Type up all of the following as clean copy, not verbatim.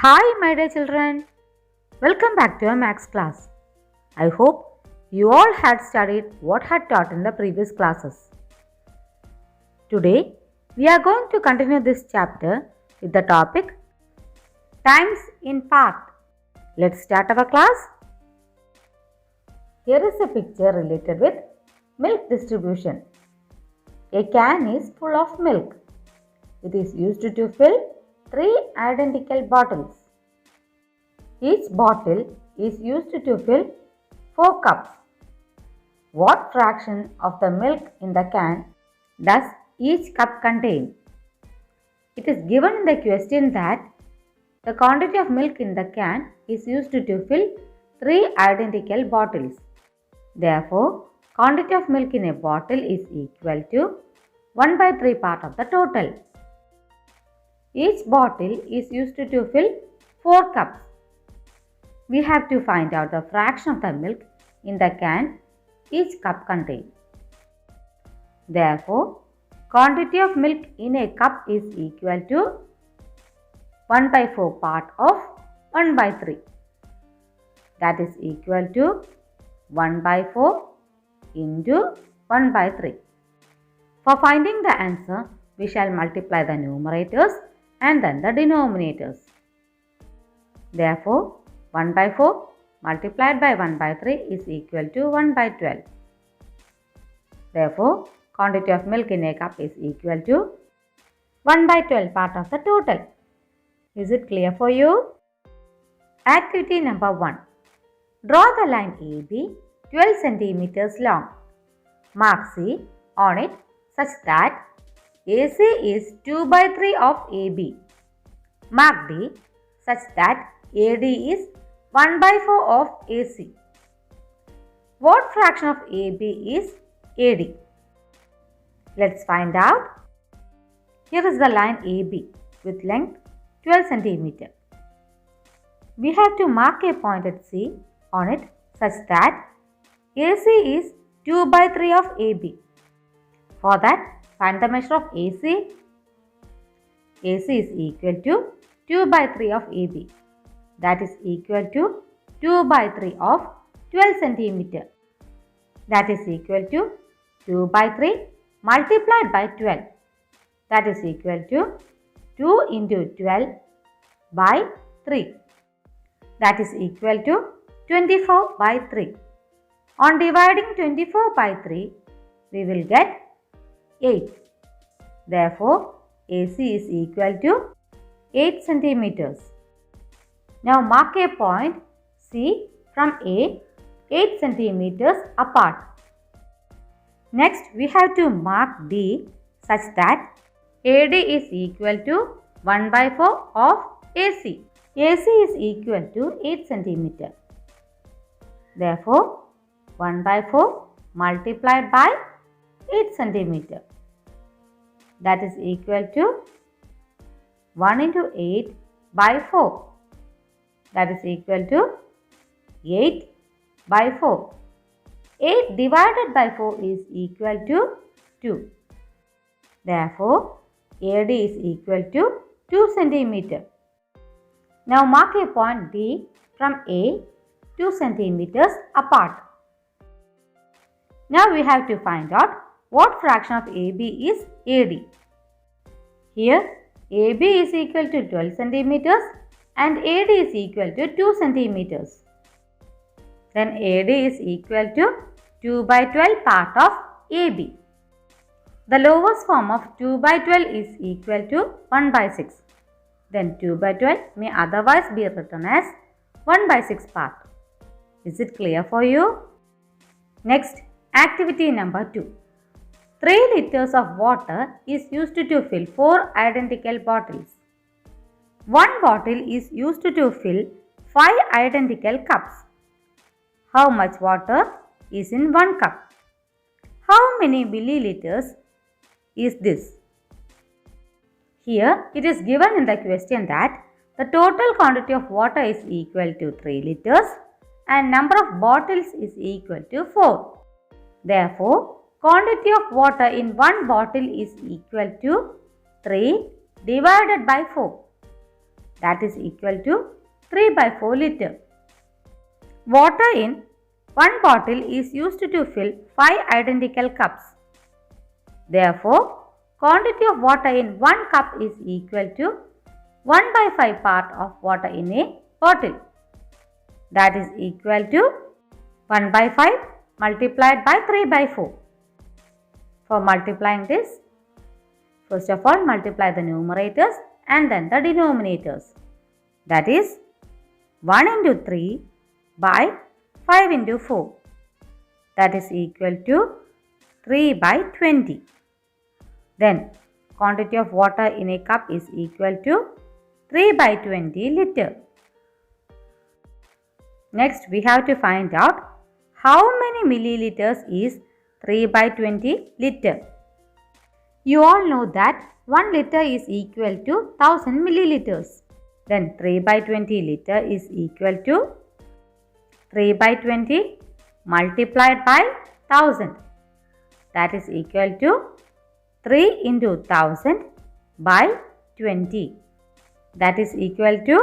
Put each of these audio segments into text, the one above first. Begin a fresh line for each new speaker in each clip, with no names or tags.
Hi, my dear children. Welcome back to our maths class. I hope you all had studied what had taught in the previous classes. Today, we are going to continue this chapter with the topic times in part. Let's start our class. Here is a picture related with milk distribution. A can is full of milk. It is used to fill 3 identical bottles. Each bottle is used to fill 4 cups. What fraction of the milk in the can does each cup contain? It is given in the question that the quantity of milk in the can is used to fill 3 identical bottles. Therefore, quantity of milk in a bottle is equal to 1 by 3 part of the total. Each bottle is used to fill 4 cups. We have to find out the fraction of the milk in the can each cup contains. Therefore, quantity of milk in a cup is equal to 1 by 4 part of 1 by 3. That is equal to 1 by 4 into 1 by 3. For finding the answer, we shall multiply the numerators and then the denominators. Therefore, 1 by 4 multiplied by 1 by 3 is equal to 1 by 12. Therefore, quantity of milk in a cup is equal to 1 by 12 part of the total. Is it clear for you? Activity number 1. Draw the line AB 12 centimeters long. Mark C on it such that AC is 2 by 3 of AB. Mark D such that AD is 1 by 4 of AC. What fraction of AB is AD? Let's find out. Here is the line AB with length 12 cm. We have to mark a point at C on it such that AC is 2 by 3 of AB. For that, find the measure of AC. AC is equal to 2 by 3 of AB. That is equal to 2 by 3 of 12 cm. That is equal to 2 by 3 multiplied by 12. That is equal to 2 into 12 by 3. That is equal to 24 by 3. On dividing 24 by 3, we will get 8. Therefore, AC is equal to 8 centimeters. Now mark a point C from A 8 centimeters apart. Next, we have to mark D such that AD is equal to 1 by 4 of AC. AC is equal to 8 centimeter. Therefore, 1 by 4 multiplied by 8 centimeter. That is equal to 1 into 8 by 4. That is equal to 8 by 4. 8 divided by 4 is equal to 2. Therefore, AD is equal to 2 centimeter. Now mark a point D from A 2 centimeters apart. Now we have to find out what fraction of AB is AD. Here AB is equal to 12 centimeters and AD is equal to 2 centimeters. Then AD is equal to 2 by 12 part of AB. The lowest form of 2 by 12 is equal to 1 by 6. Then 2 by 12 may otherwise be written as 1 by 6 part. Is it clear for you? Next, activity number 2. 3 liters of water is used to fill 4 identical bottles. One bottle is used to fill 5 identical cups. How much water is in 1 cup? How many milliliters is this? Here it is given in the question that the total quantity of water is equal to 3 liters and number of bottles is equal to 4. Therefore, quantity of water in one bottle is equal to 3 divided by 4. that is equal to 3 by 4 liter. Water in one bottle is used to fill 5 identical cups. Therefore, quantity of water in 1 cup is equal to 1 by 5 part of water in a bottle. That is equal to 1 by 5 multiplied by 3 by 4. For multiplying this, first of all multiply the numerators and then the denominators. That is 1 into 3 by 5 into 4. That is equal to 3 by 20. Then quantity of water in a cup is equal to 3 by 20 liter. Next we have to find out how many milliliters is 3 by 20 liter. You all know that 1 liter is equal to 1000 milliliters. Then 3 by 20 liter is equal to 3 by 20 multiplied by 1000. That is equal to 3 into 1000 by 20. That is equal to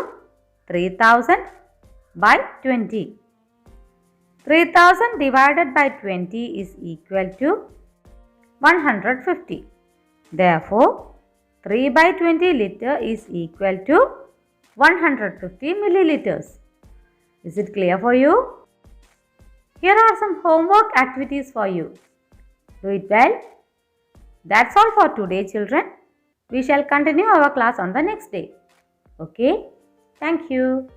3000 by 20. 3000 divided by 20 is equal to 150. Therefore, 3 by 20 liter is equal to 150 milliliters. Is it clear for you? Here are some homework activities for you. Do it well. That's all for today, children. We shall continue our class on the next day. Okay? Thank you.